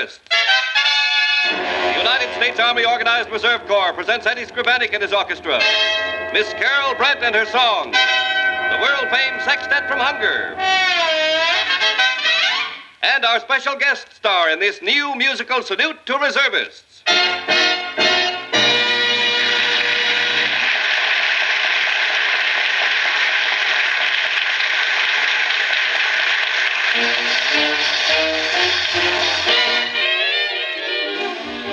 Reservists. The United States Army Organized Reserve Corps presents Eddie Skrivanek and his orchestra. Miss Carol Brent and her song, the world-famed Sextette from Hunger. And our special guest star in this new musical salute to reservists.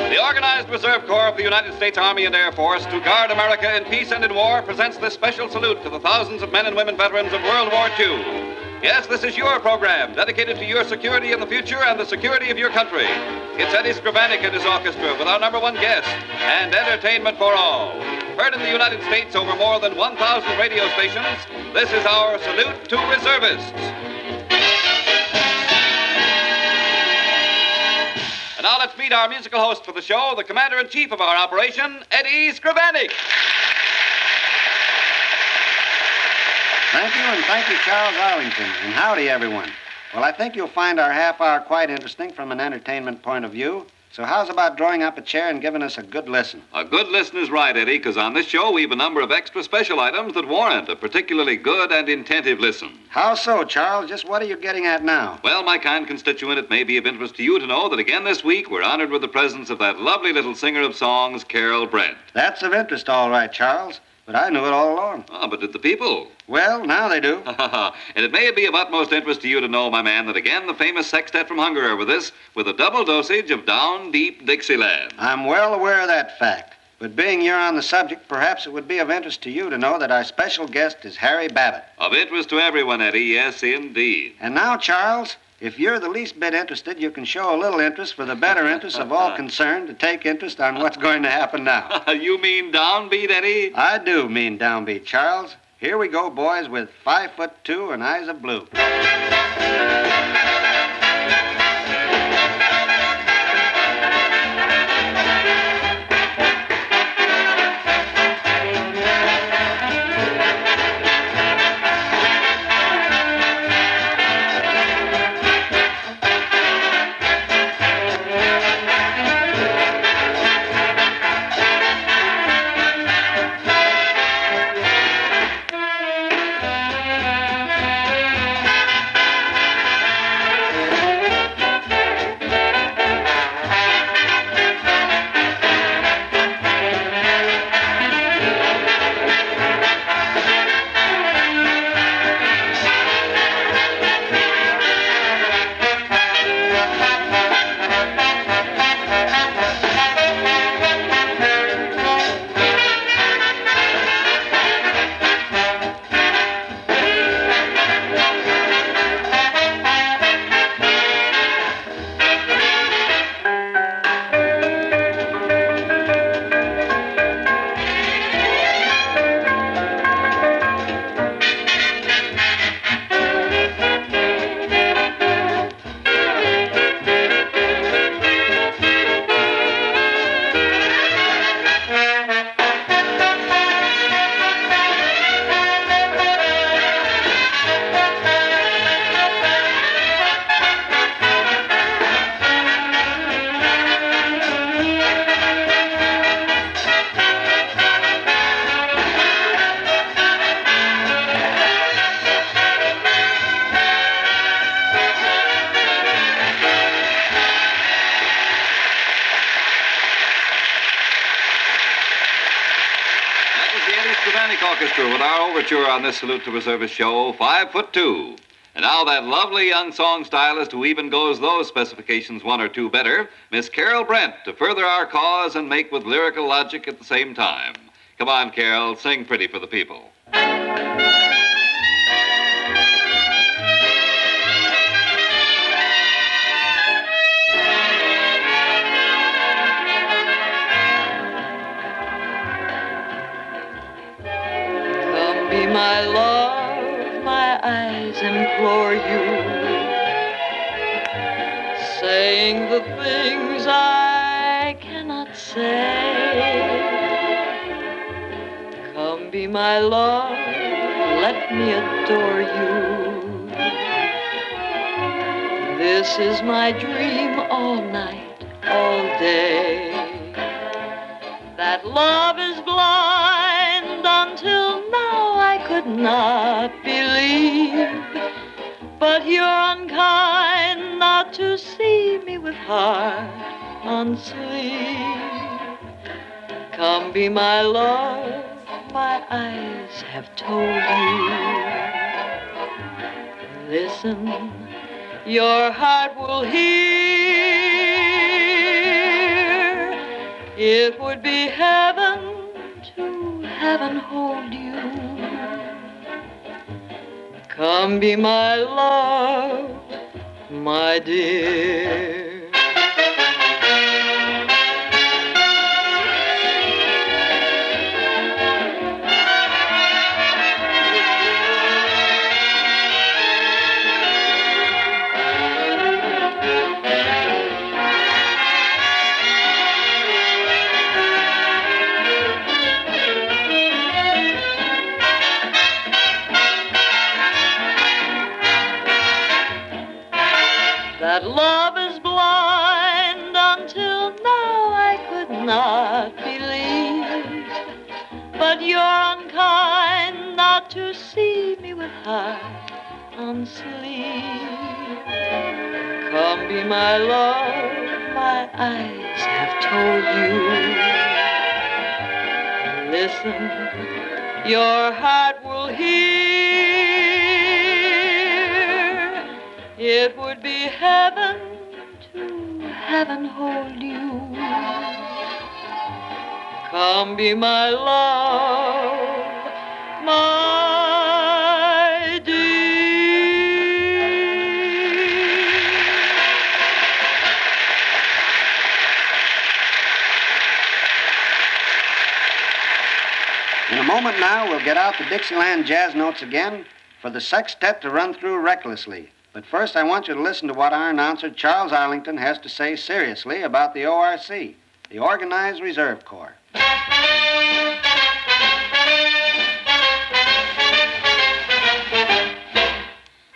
The Organized Reserve Corps of the United States Army and Air Force, to guard America in peace and in war, presents this special salute to the thousands of men and women veterans of World War II. Yes, this is your program, dedicated to your security in the future and the security of your country. It's Eddie Skrivanek and his orchestra with our number one guest, and entertainment for all. Heard in the United States over more than 1,000 radio stations, this is our salute to reservists. And now let's meet our musical host for the show, the Commander-in-Chief of our operation, Eddie Skrivanek. Thank you, and thank you, Charles Arlington. And howdy, everyone. Well, I think you'll find our half hour quite interesting from an entertainment point of view. So how's about drawing up a chair and giving us a good listen? A good listen is right, Eddie, because on this show we've a number of extra special items that warrant a particularly good and attentive listen. How so, Charles? Just what are you getting at now? Well, my kind constituent, it may be of interest to you to know that again this week we're honored with the presence of that lovely little singer of songs, Carol Brent. That's of interest, all right, Charles. But I knew it all along. Oh, but did the people? Well, now they do. And it may be of utmost interest to you to know, my man, that again the famous Sextette from Hunger are with us with a double dosage of Down Deep Dixieland. I'm well aware of that fact. But being you're on the subject, perhaps it would be of interest to you to know that our special guest is Harry Babbitt. Of interest to everyone, Eddie, yes, indeed. And now, Charles, if you're the least bit interested, you can show a little interest for the better interest of all concerned to take interest on what's going to happen now. You mean downbeat, Eddie? I do mean downbeat, Charles. Here we go, boys, with 5'2" and eyes of blue. Orchestra with our overture on this Salute to Reservists show, 5'2". And now that lovely young song stylist who even goes those specifications one or two better, Miss Carol Brent, to further our cause and make with lyrical logic at the same time. Come on, Carol, sing pretty for the people. My love, my eyes implore you, saying the things I cannot say. Come be my love, let me adore you. This is my dream all night, all day. That love is blind until now I could not believe. But you're unkind not to see me with heart on sleeve. Come be my love, my eyes have told you. Listen, your heart will hear. It would be heaven to have and hold you. Come be my love, my dear. That love is blind until now I could not believe. But you're unkind not to see me with heart on sleeve. Come be my love, my eyes have told you. Listen, your heart will hear. It would be heaven to have and hold you. Come be my love, my dear. In a moment now, we'll get out the Dixieland jazz notes again for the sextet to run through recklessly. But first, I want you to listen to what our announcer, Charles Arlington, has to say seriously about the ORC, the Organized Reserve Corps.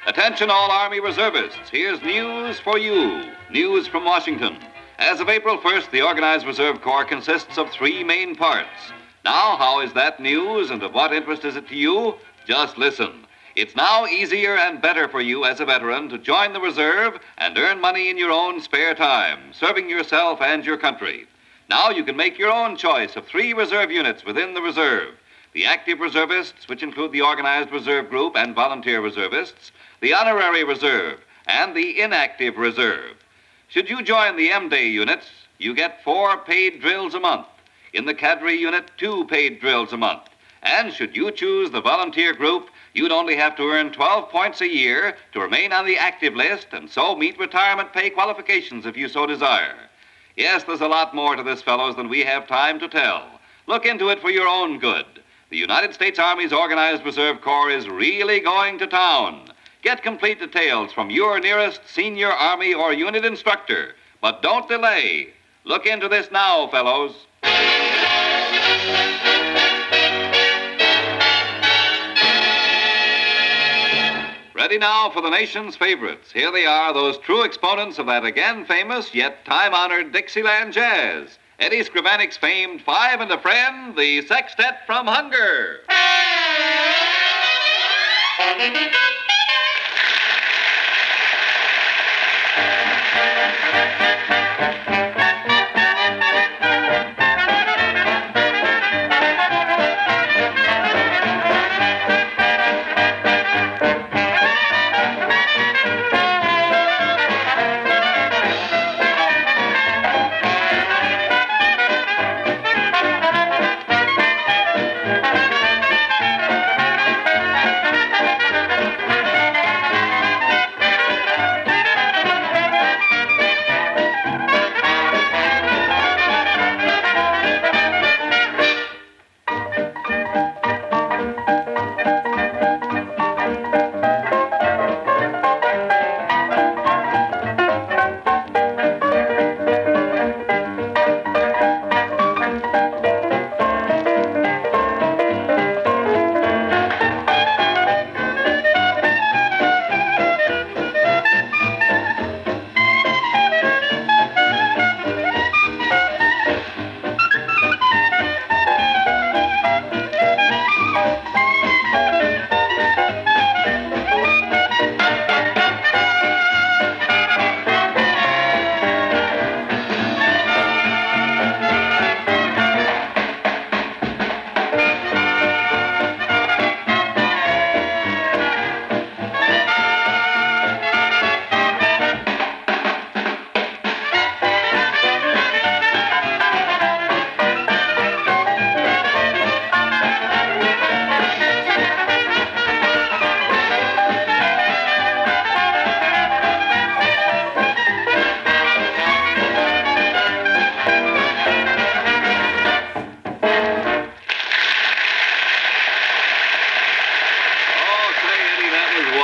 Attention all Army reservists. Here's news for you. News from Washington. As of April 1st, the Organized Reserve Corps consists of 3 main parts. Now, how is that news and of what interest is it to you? Just listen. It's now easier and better for you as a veteran to join the reserve and earn money in your own spare time, serving yourself and your country. Now you can make your own choice of 3 reserve units within the reserve. The active reservists, which include the Organized Reserve Group and volunteer reservists, the honorary reserve, and the inactive reserve. Should you join the M-Day units, you get 4 paid drills a month. In the cadre unit, 2 paid drills a month. And should you choose the volunteer group, you'd only have to earn 12 points a year to remain on the active list and so meet retirement pay qualifications if you so desire. Yes, there's a lot more to this, fellows, than we have time to tell. Look into it for your own good. The United States Army's Organized Reserve Corps is really going to town. Get complete details from your nearest senior Army or unit instructor. But don't delay. Look into this now, fellows. Ready now for the nation's favorites. Here they are, those true exponents of that again famous yet time-honored Dixieland jazz. Eddie Skrivanek's famed Five and a Friend, the Sextette from Hunger.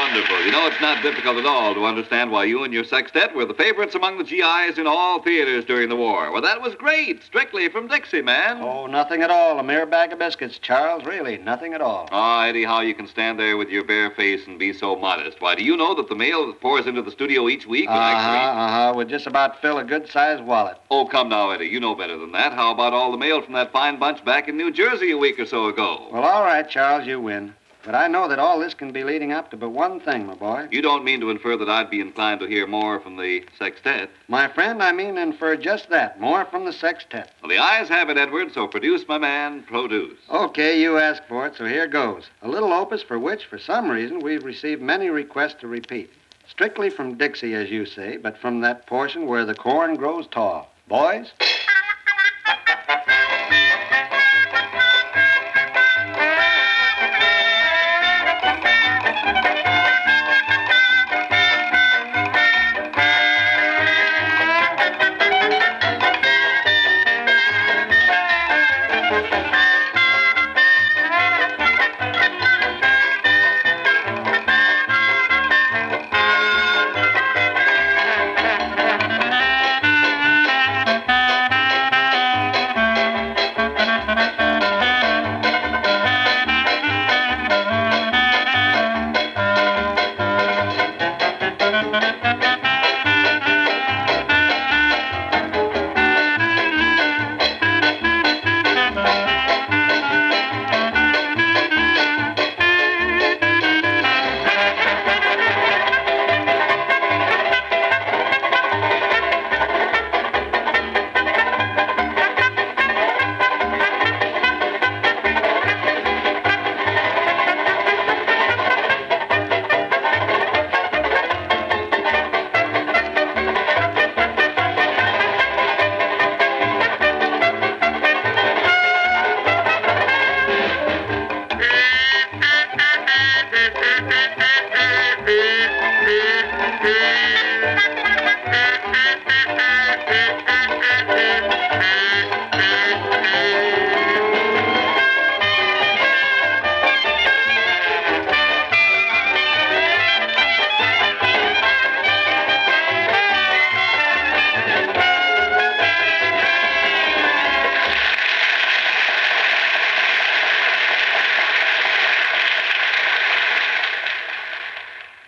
wonderful. You know, it's not difficult at all to understand why you and your sextet were the favorites among the GIs in all theaters during the war. Well, that was great. Strictly from Dixie, man. Oh, nothing at all. A mere bag of biscuits, Charles. Really, nothing at all. Ah, Eddie, how you can stand there with your bare face and be so modest. Why, do you know that the mail that pours into the studio each week will actually... Would just about fill a good-sized wallet. Oh, come now, Eddie. You know better than that. How about all the mail from that fine bunch back in New Jersey a week or so ago? Well, all right, Charles, you win. But I know that all this can be leading up to but one thing, my boy. You don't mean to infer that I'd be inclined to hear more from the sextet? My friend, I mean to infer just that, more from the sextet. Well, the ayes have it, Edward, so produce, my man, produce. Okay, you asked for it, so here goes. A little opus for which, for some reason, we've received many requests to repeat. Strictly from Dixie, as you say, but from that portion where the corn grows tall. Boys?